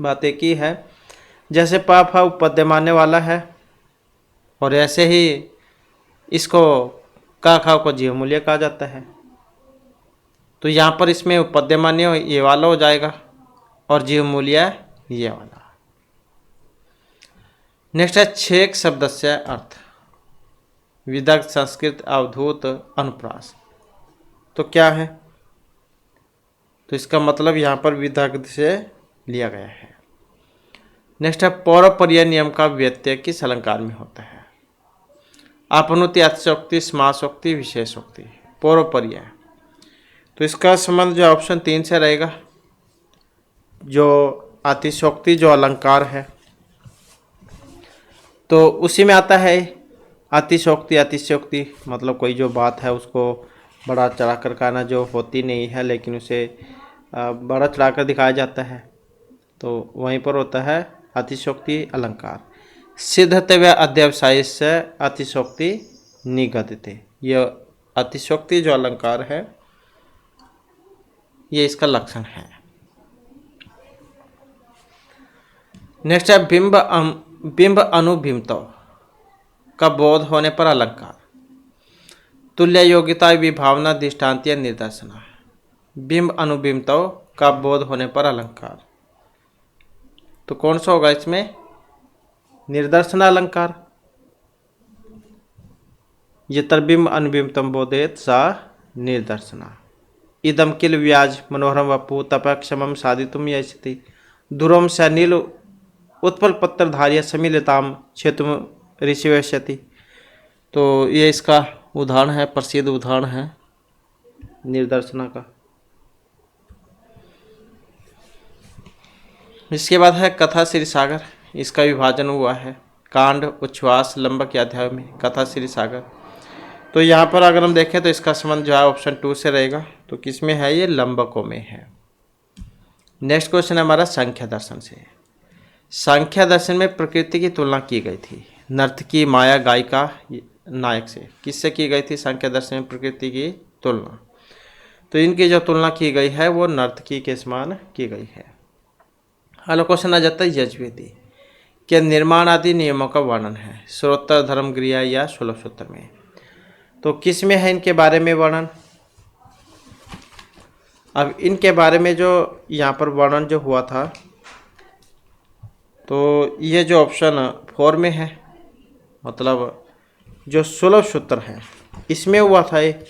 बात एक ही है, जैसे प फ उपपद्यमान्य वाला है, और ऐसे ही इसको क ख को जीव मूल्य कहा जाता है। तो यहाँ पर इसमें उपपद्यमान्य ये वाला हो जाएगा और जीव मूल्य ये वाला। नेक्स्ट है छेक शब्द से अर्थ, विदग्ध, संस्कृत, अवधूत, अनुप्रास। तो क्या है? तो इसका मतलब यहाँ पर विदग्ध से लिया गया है। नेक्स्ट है पौरपर्य नियम का व्यत्यय किस अलंकार में होता है? आपनुति, अतिशयोक्ति, समासोक्ति, विशेषोक्ति। पौरपर्य, तो इसका संबंध जो ऑप्शन 3 से रहेगा, जो अतिशयोक्ति जो अलंकार है तो उसी में आता है। अतिशयोक्ति, अतिशयोक्ति मतलब कोई जो बात है उसको बड़ा चढ़ा कर कहना, जो होती नहीं है लेकिन उसे बड़ा चढ़ा कर दिखाया जाता है, तो वहीं पर होता है अतिशयोक्ति अलंकार। सिद्धते व अध्यवसाय से अतिशयोक्ति निगदते, यह अतिशयोक्ति जो अलंकार है ये इसका लक्षण है। नेक्स्ट है बिंब अनुबिंबतो का बोध होने पर अलंकार। तुल्य योग्यता विभावना दृष्टांतीय निर्देशना। बिंब अनुबिंबताओं का बोध होने पर अलंकार। तो कौन सा होगा इसमें? निर्दर्शना अलंकार। यतर्बिंब अनुबिंबतम बोधेत सा निर्दर्शना। इदम किल व्याज मनोहरम वपु तपक्षमम साधितुम यशति दूरम स नील उत्पल पत्रधार्य समिलिताम क्षेत्र ऋषिवश्यति। तो ये इसका उदाहरण है, प्रसिद्ध उदाहरण है निर्दर्शना का। इसके बाद है कथा श्री सागर। इसका विभाजन हुआ है कांड, उच्छ्वास, लंबक के अध्याय में कथा श्री सागर। तो यहाँ पर अगर हम देखें तो इसका संबंध जो है ऑप्शन 2 से रहेगा। तो किस में है? ये लंबकों में है। नेक्स्ट क्वेश्चन है हमारा सांख्य दर्शन से। सांख्य दर्शन में प्रकृति की तुलना की गई थी नर्तकी, माया, गायिका, नायक से। किससे की गई थी सांख्य दर्शन में प्रकृति की तुलना? तो इनकी जो तुलना की गई है वो नर्तकी के समान की गई है। अगला क्वेश्चन आ जाता है यजुर्वेदी के निर्माण आदि नियमों का वर्णन है श्रोत्र, धर्म, क्रिया या 16 सूत्र में। तो किस में है इनके बारे में वर्णन? अब इनके बारे में जो यहाँ पर वर्णन जो हुआ था तो ये जो ऑप्शन 4 में है, मतलब जो 16 सूत्र है इसमें हुआ था ये।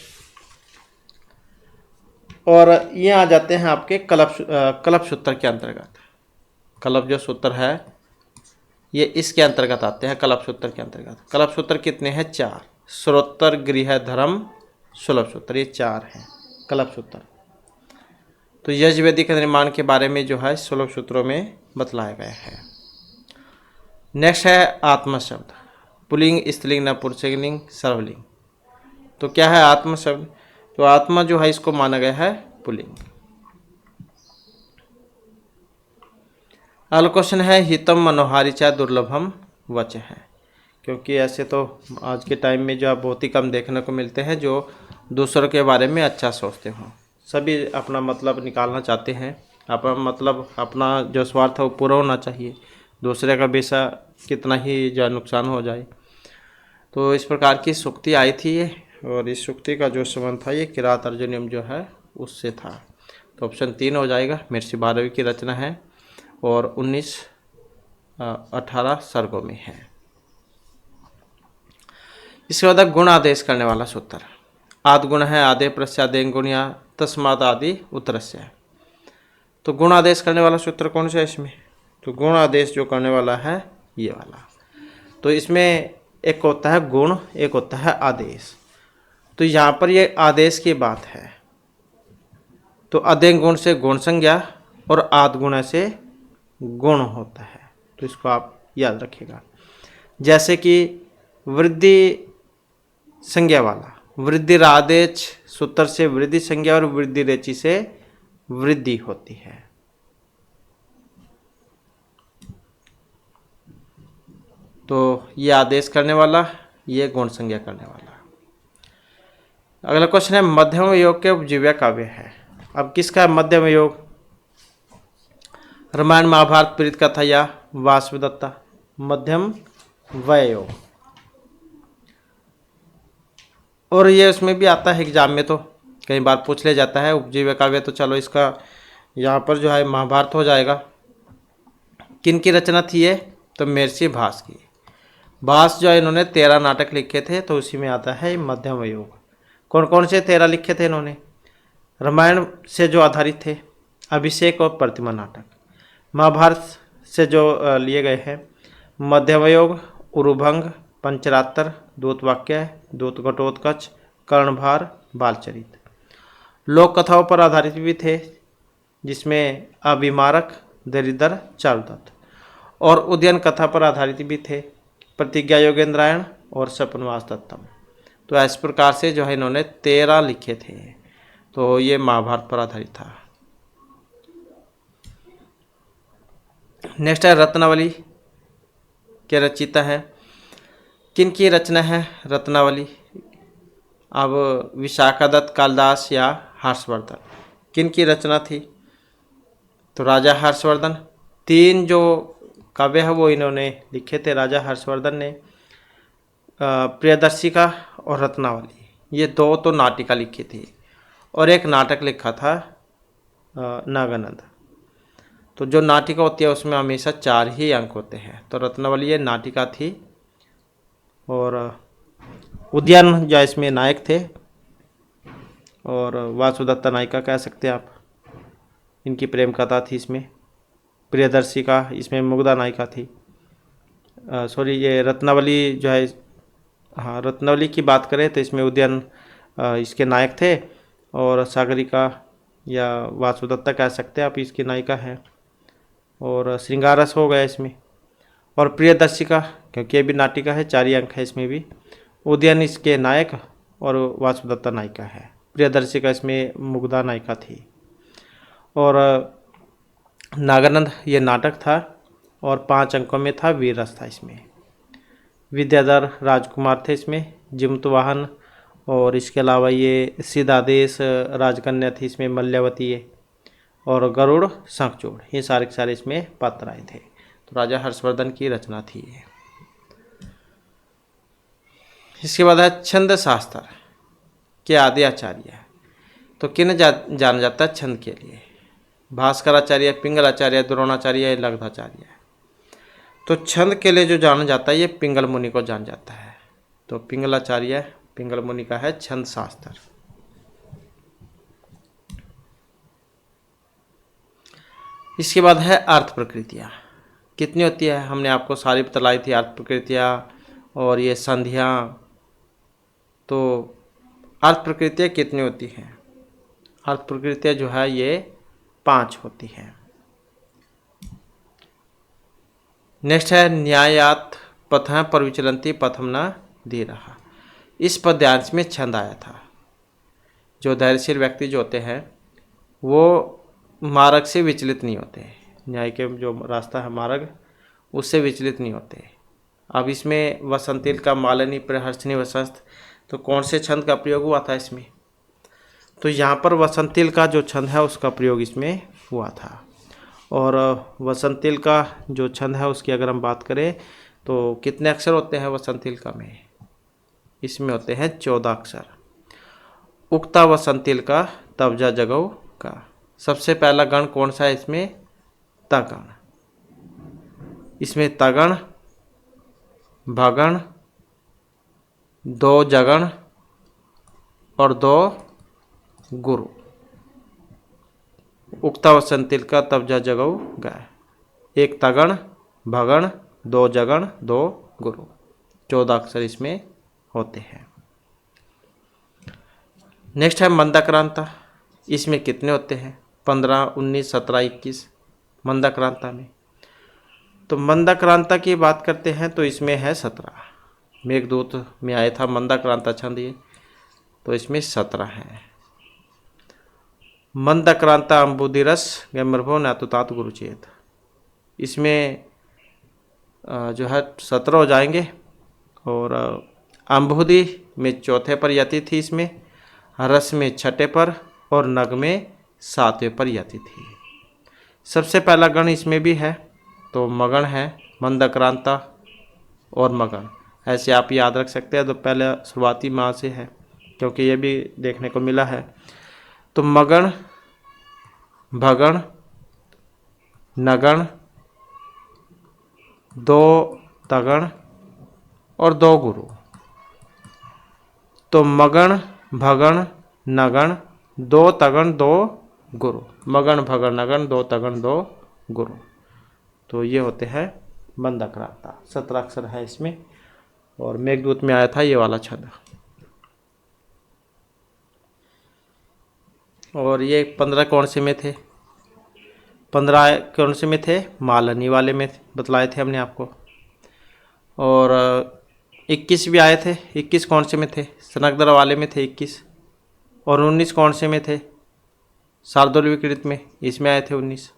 और ये आ जाते हैं आपके कलप सूत्र के अंतर्गत। कलप जो सूत्र है ये इसके अंतर्गत आते हैं, कलप सूत्र के अंतर्गत। कलप सूत्र कितने हैं? 4। श्रोत्र, गृह, धर्म, 16 सूत्र, ये 4 हैं कलप सूत्र। तो यजुर्वेदी के निर्माण के बारे में जो है 16 सूत्रों में बतलाया गया है। नेक्स्ट है आत्मा शब्द। पुल्लिंग, स्त्रीलिंग, नपुंसकलिंग, सर्वलिंग। तो क्या है आत्मा शब्द? तो आत्मा जो है इसको माना गया है पुल्लिंग। अगला क्वेश्चन है हितम मनोहारी च दुर्लभम वच है। क्योंकि ऐसे तो आज के टाइम में जो आप बहुत ही कम देखने को मिलते हैं जो दूसरों के बारे में अच्छा सोचते हों। सभी अपना मतलब निकालना चाहते हैं, अपना मतलब अपना जो स्वार्थ है वो पूरा होना चाहिए, दूसरे का बेसा कितना ही जो नुकसान हो जाए। तो इस प्रकार की सूक्ति आई थी ये, और इस सूक्ति का जो संबंध था ये किरात अर्जुनियम जो है उससे था। तो ऑप्शन 3 हो जाएगा। महर्षि भारवी की रचना है और 18 सर्गों में है। इसके बाद गुण आदेश करने वाला सूत्र। आद गुण है आदे प्रस्यादेन गुण या तस्माद आदि उत्तरस्य। तो गुण आदेश करने वाला सूत्र कौन सा है इसमें? तो गुण आदेश जो करने वाला है ये वाला। तो इसमें एक होता है गुण, एक होता है आदेश। तो यहाँ पर ये आदेश की बात है। तो अदेन गुण से गुण संज्ञा और आद गुण से गुण होता है। तो इसको आप याद रखिएगा। जैसे कि वृद्धि संज्ञा वाला, वृद्धि आदेश सूत्र से वृद्धि संज्ञा और वृद्धि रेचि से वृद्धि होती है। तो ये आदेश करने वाला, ये गुण संज्ञा करने वाला। अगला क्वेश्चन है मध्यम योग के उपजीव्य काव्य है। अब किसका मध्यम योग? रामायण, महाभारत, प्रीत कथा या वासुदत्ता। मध्यम वय योग। और ये उसमें भी आता है एग्जाम में, तो कई बार पूछ ले जाता है उपजीव्य काव्य। तो चलो इसका यहाँ पर जो है महाभारत हो जाएगा। किन की रचना थी ये? तो महर्षि भास की। भास जो है इन्होंने 13 नाटक लिखे थे, तो उसी में आता है मध्यम योग। कौन कौन से 13 लिखे थे इन्होंने? रामायण से जो आधारित थे अभिषेक और प्रतिमा नाटक। महाभारत से जो लिए गए हैं मध्यम योग, उरुभंग, पंचरात्र, दूतवाक्य, दूत घटोत्कच, कर्णभार, बालचरित। लोक कथाओं पर आधारित भी थे जिसमें अभिमारक, दरिद्र, चारुदत्त। और उद्यान कथा पर आधारित भी थे प्रतिज्ञा योगेंद्रायण और सपनवास दत्तम। तो इस प्रकार से जो है इन्होंने 13 लिखे थे। तो ये महाभारत पर आधारित था। नेक्स्ट है रत्नावली के रचयिता है। किन की रचना है रत्नावली? अब विशाखादत्त, कालिदास या हर्षवर्धन। किन की रचना थी? तो राजा हर्षवर्धन। 3 जो काव्य है वो इन्होंने लिखे थे राजा हर्षवर्धन ने, प्रियदर्शिका और रत्नावली। ये 2 तो नाटिका लिखी थी और एक नाटक लिखा था नागानंद। तो जो नाटिका होती है उसमें हमेशा 4 ही अंक होते हैं। तो रत्नावली ये नाटिका थी और उद्यान जो इसमें नायक थे और वासुदत्ता नायिका कह सकते हैं आप। इनकी प्रेम कथा थी इसमें। प्रियदर्शी का इसमें मुग्धा नायिका थी। सॉरी, ये रत्नावली जो है, हाँ रत्नावली की बात करें तो इसमें उद्यान इसके नायक थे और सागरिका या वासुदत्ता कह सकते हैं आप इसकी नायिका है। और श्रृंगारस हो गया इसमें। और प्रियदर्शिका, क्योंकि ये भी नाटिका है, 4 ही अंक है इसमें भी। उदयन इसके नायक और वासुदत्ता नायिका है। प्रियदर्शिका इसमें मुग्धा नायिका थी। और नागानंद ये नाटक था और 5 अंकों में था। वीररस था इसमें। विद्याधर राजकुमार थे इसमें। जिमतवाहन और इसके अलावा ये सिद्धादेश राजकन्या थी इसमें, मल्यावती है। और गरुड़ शंखचूड़, ये सारे के सारे इसमें पात्र आए थे। तो राजा हर्षवर्धन की रचना थी ये। इसके बाद है छंद शास्त्र के आदि आचार्य। तो किन जाना जाता है छंद के लिए? भास्कराचार्य, पिंगलाचार्य, द्रोणाचार्य, लब्धाचार्य। तो छंद के लिए जो जाना जाता है ये पिंगल मुनि को जाना जाता है। तो पिंगलाचार्य पिंगल मुनि का है छंद शास्त्र। इसके बाद है अर्थ प्रकृतियाँ। कितनी होती है? हमने आपको सारी बतलाई थी अर्थ प्रकृतियाँ और ये संधियाँ। तो अर्थ प्रकृतियाँ कितनी होती हैं? अर्थ प्रकृतियाँ जो है ये 5 होती हैं। नेक्स्ट है न्यायात पथ परविचलंती पथम न दे रहा। इस पद्यांश में छंद आया था। जो धैर्यशील व्यक्ति जो होते हैं वो मार्ग से विचलित नहीं होते। न्याय के जो रास्ता है मार्ग, उससे विचलित नहीं होते। अब इसमें वसंतिल का मालिनी प्रहर्षणी वसंत, तो कौन से छंद का प्रयोग हुआ था इसमें? तो यहाँ पर वसंतिल का जो छंद है उसका प्रयोग इसमें हुआ था। और वसंतिल का जो छंद है उसकी अगर हम बात करें तो कितने अक्षर होते हैं वसंतिल का में? इसमें होते हैं 14 अक्षर। उक्ता वसंतिल का तबजा जगव का। सबसे पहला गण कौन सा है इसमें? तगण। इसमें तगण, भगण, 2 जगण और 2 गुरु। उक्ता वसंतिल का तबजा जगव गाय। 1 तगण, भगण, 2 जगण, 2 गुरु। 14 अक्षर इसमें होते हैं। नेक्स्ट है मंदाक्रांता। इसमें कितने होते हैं? 15, 19, 17, 21 मंदाक्रांता में। तो मंदाक्रांता की बात करते हैं तो इसमें है 17। मेघदूत में आया था मंदाक्रांता छंद ये, तो इसमें 17 है। मंदाक्रांता अम्बुदिरस गैमरभो नातुतात गुरुचेत। इसमें जो है 17 हो जाएंगे। और अम्बुदी में चौथे पर यति थी इसमें, रस में 6ठे पर और नग में 7वें पर यति थी। सबसे पहला गण इसमें भी है तो मगण है। मंदाक्रांता और मगण ऐसे आप याद रख सकते हैं। तो पहले शुरुआती माह से है क्योंकि ये भी देखने को मिला है। तो मगण, भगण, नगण, 2 तगण और 2 गुरु। तो मगण, भगण, नगण, 2 तगण, 2 गुरु। मगण, भगण, नगण, 2 तगण, 2 गुरु। तो ये होते हैं मंदाक्रांता। 17 अक्षर है इसमें। और मेघदूत में आया था ये वाला छंद। और ये 15 कौन से में थे? 15 कौन से में थे? मालिनी वाले में बतलाए थे हमने आपको। और 21 भी आए थे। 21 कौन से में थे? सनकदरा वाले में थे 21। और 19 कौन से में थे? शार्दूल विकृत में, इसमें आए थे 19।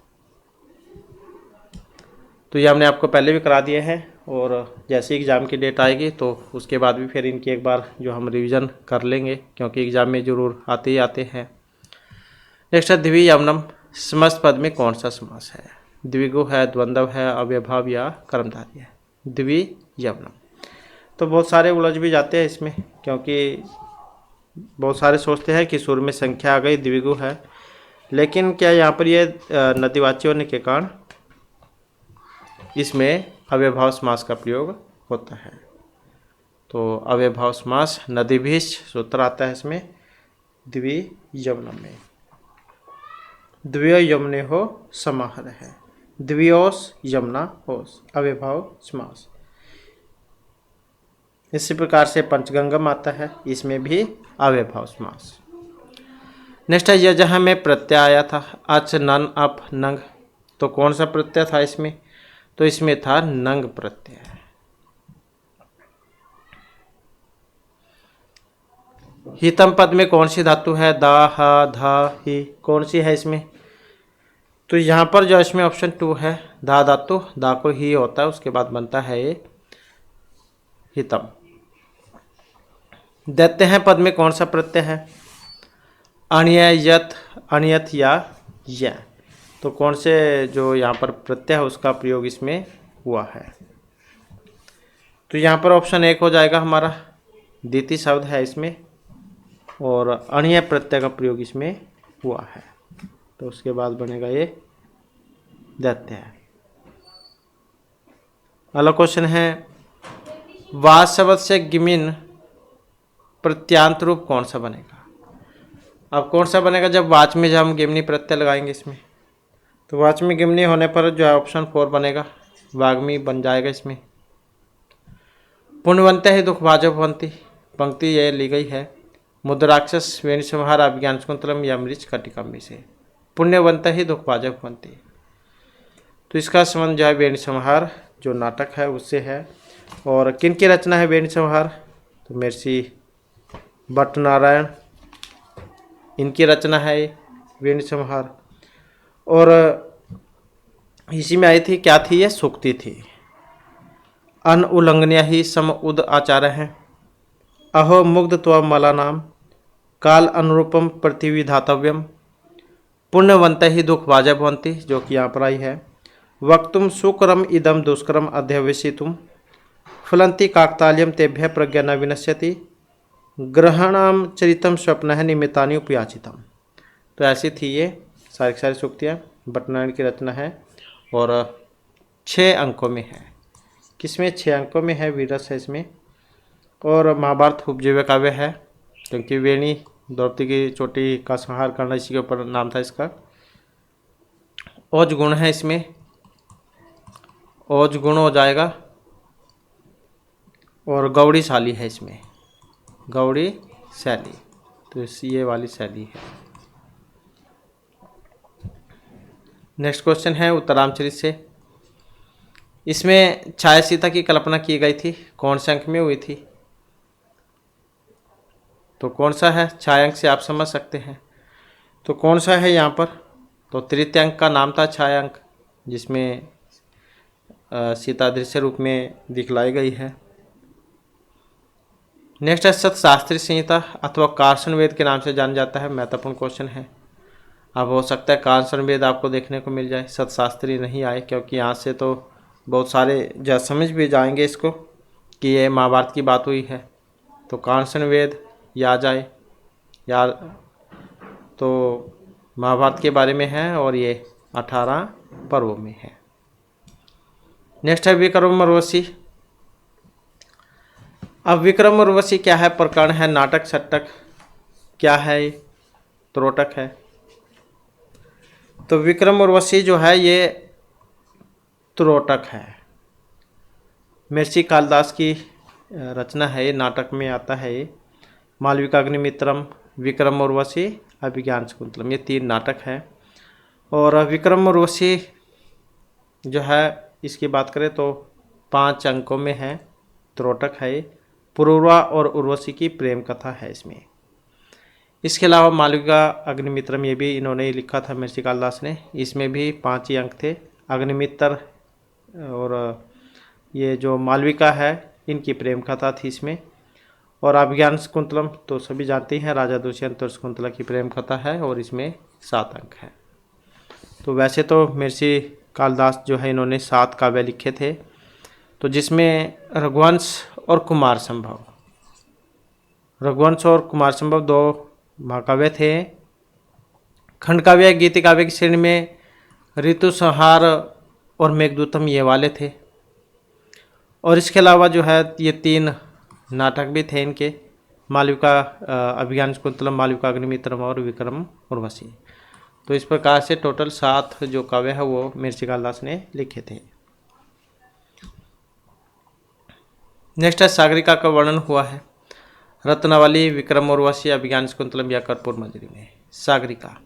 तो ये हमने आपको पहले भी करा दिए हैं। और जैसे एग्ज़ाम की डेट आएगी तो उसके बाद भी फिर इनकी एक बार जो हम रिवीजन कर लेंगे क्योंकि एग्ज़ाम में ज़रूर आते ही आते हैं। नेक्स्ट है द्वि यवनम। समस्त पद में कौन सा समास है? द्विगु है, द्वंद्व है, अव्यभाव या कर्मधारय है? द्वि यवनम। तो बहुत सारे उलझ भी जाते हैं इसमें क्योंकि बहुत सारे सोचते हैं कि सुर में संख्या आ गई, द्विगु है, लेकिन क्या यहाँ पर ये नदीवाची होने के कारण इसमें अव्ययभाव समास का प्रयोग होता है। तो अव्ययभाव समास नदीभीष सूत्र आता है इसमें, द्वियमनम में। द्वियो यमने हो समाहर है, द्वियोस यमुना होस, अव्ययभाव समास। इसी प्रकार से पंचगंगम आता है, इसमें भी अव्ययभाव समास। नेक्स्ट है यजह में प्रत्यय आया था, अच नन अप नंग। तो कौन सा प्रत्यय था इसमें? तो इसमें था नंग प्रत्यय। हितम पद में कौन सी धातु है? दा, हा, धा, ही, कौन सी है इसमें? तो यहाँ पर जो इसमें ऑप्शन 2 है, धा धातु, दा को ही होता है, उसके बाद बनता है ये हितम। दैत्य हैं पद में कौन सा प्रत्यय है? अण्यय, यत, अण्यत या य। तो कौन से जो यहाँ पर प्रत्यय है उसका प्रयोग इसमें हुआ है? तो यहाँ पर ऑप्शन 1 हो जाएगा हमारा, द्वितीय शब्द है इसमें और अण्यय प्रत्यय का प्रयोग इसमें हुआ है, तो उसके बाद बनेगा ये दैत्य है। अगला क्वेश्चन है, वाच शब्द से गिमिन प्रत्यांत रूप कौन सा बनेगा? अब कौन सा बनेगा जब वाच में जब हम गिमनी प्रत्यय लगाएंगे इसमें? तो वाच में गिमनी होने पर जो है ऑप्शन 4 बनेगा, वाग्मी बन जाएगा इसमें। पुण्यवंत ही दुख भाजो भवंती, पंक्ति ये ली गई है मुद्राक्षस वेणु संहार अभिज्ञान शकुंतलम या मृच कटिकम्बी से। पुण्यवंत ही दुख भाजो भवंती, तो इसका संबंध जो है वेणु संहार जो नाटक है उससे है। और किन की रचना है वेणु संहार? तो महर्षि भट्ट नारायण, इनकी रचना है वेणु संहार। और इसी में आई थी, क्या थी ये? सूक्ति थी। अन उल्लंघनीय ही सम उद आचार है, अहो मुग्ध त्व मला नाम, काल अनुरूपम प्रतिविधातव्यम, पुण्यवंत ही दुख भाजा भवंती, जो कि यहाँ पर आई है। वक्तुम सुकरम इदम दुष्करम अध्यवसितुम, फलंती काकताल्यम तेभ्य प्रज्ञा न विनश्यति, ग्रहणम चरितम स्वप्न निमित्तानि उपयाचितम। तो ऐसी थी ये सारी सूक्तियाँ, भट्टनारायण की रचना है और 6 अंकों में है। किसमें? 6 अंकों में है, वीरस है इसमें। और महाभारत उपजीव्य काव्य है, क्योंकि वेणी द्रौपदी की चोटी का संहार करना इसी के ऊपर नाम था इसका। ओज गुण है इसमें, ओज गुण हो जाएगा। और गौड़ी शाली है इसमें, गौड़ी शैली, तो ये वाली शैली है। नेक्स्ट क्वेश्चन है उत्तरामचरित से, इसमें छाया सीता की कल्पना की गई थी, कौन से अंक में हुई थी? तो कौन सा है? छाया अंक से आप समझ सकते हैं। तो कौन सा है यहाँ पर? तो तृतीय अंक का नाम था छाया अंक, जिसमें सीता दृश्य रूप में दिखलाई गई है। नेक्स्ट है सतशास्त्री संहिता अथवा कारसन वेद के नाम से जाना जाता है, महत्वपूर्ण क्वेश्चन है। अब हो सकता है कारसन वेद आपको देखने को मिल जाए, सतशास्त्री नहीं आए, क्योंकि यहाँ से तो बहुत सारे जो समझ भी जाएंगे इसको कि ये महाभारत की बात हुई है। तो कारसन वेद या आ जाए यार, तो महाभारत के बारे में है और ये 18 पर्वों में है। नेक्स्ट है विक्रम उर्वशी। अब विक्रम उर्वशी क्या है? प्रकरण है, नाटक सट्टक, क्या है? त्रोटक है। तो विक्रम उर्वशी जो है ये त्रोटक है, महर्षि कालिदास की रचना है, ये नाटक में आता है। ये मालविकाग्निमित्रम, विक्रम उर्वशी, अभिज्ञान शकुंतलम, ये 3 नाटक है। और विक्रम उर्वशी जो है इसकी बात करें तो 5 अंकों में है, त्रोटक है। पुरूरवा और उर्वशी की प्रेम कथा है इसमें। इसके अलावा मालविका अग्निमित्रम, ये भी इन्होंने लिखा था महर्षि कालिदास ने, इसमें भी 5 ही अंक थे। अग्निमित्र और ये जो मालविका है इनकी प्रेम कथा थी इसमें। और अभिज्ञान शकुंतलम तो सभी जानते हैं, राजा दुष्यंत और शकुंतला की प्रेम कथा है और इसमें 7 अंक है। तो वैसे तो महर्षि कालिदास जो है इन्होंने 7 काव्य लिखे थे, तो जिसमें रघुवंश और कुमार संभव रघुवंश और कुमार संभव 2 महाकाव्य थे। खंड काव्य गीति काव्य की श्रेणी में ऋतु संहार और मेघदूतम ये वाले थे। और इसके अलावा जो है ये 3 नाटक भी थे इनके, मालविका अभिज्ञान शाकुंतलम, मालविका अग्निमित्रम और विक्रम उर्वशी। तो इस प्रकार से टोटल 7 जो काव्य है वो महर्षि कालिदास ने लिखे थे। नेक्स्ट है सागरिका का वर्णन हुआ है रत्नावली, विक्रम उर्वशी, अभिज्ञान शाकुंतलम या कर्पूर मंजरी में। सागरिका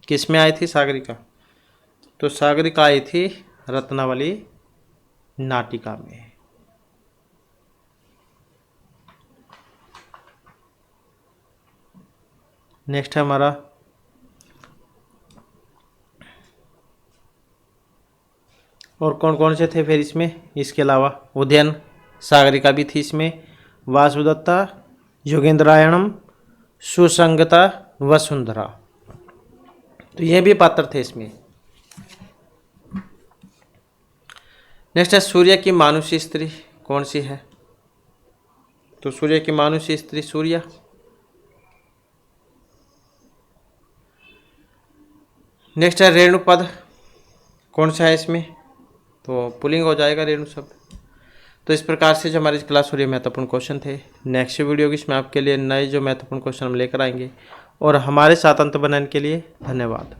किस में आई थी? सागरिका तो सागरिका आई थी रत्नावली नाटिका में। नेक्स्ट है हमारा और कौन कौन से थे फिर इसमें, इसके अलावा उदयन सागरिका भी थी इसमें, वासुदत्ता, योगेंद्रायणम, सुसंगता, वसुंधरा, तो ये भी पात्र थे इसमें। नेक्स्ट है सूर्य की मानुषी स्त्री कौन सी है? तो सूर्य की मानुषी स्त्री सूर्या। नेक्स्ट है रेणुपद कौन सा है इसमें? तो पुलिंग हो जाएगा रेणु शब्द। तो इस प्रकार से जो हमारी क्लास हो रही है महत्वपूर्ण क्वेश्चन थे। नेक्स्ट वीडियो की इसमें आपके लिए नए जो महत्वपूर्ण क्वेश्चन हम लेकर आएंगे। और हमारे साथ अंत बनाने के लिए धन्यवाद।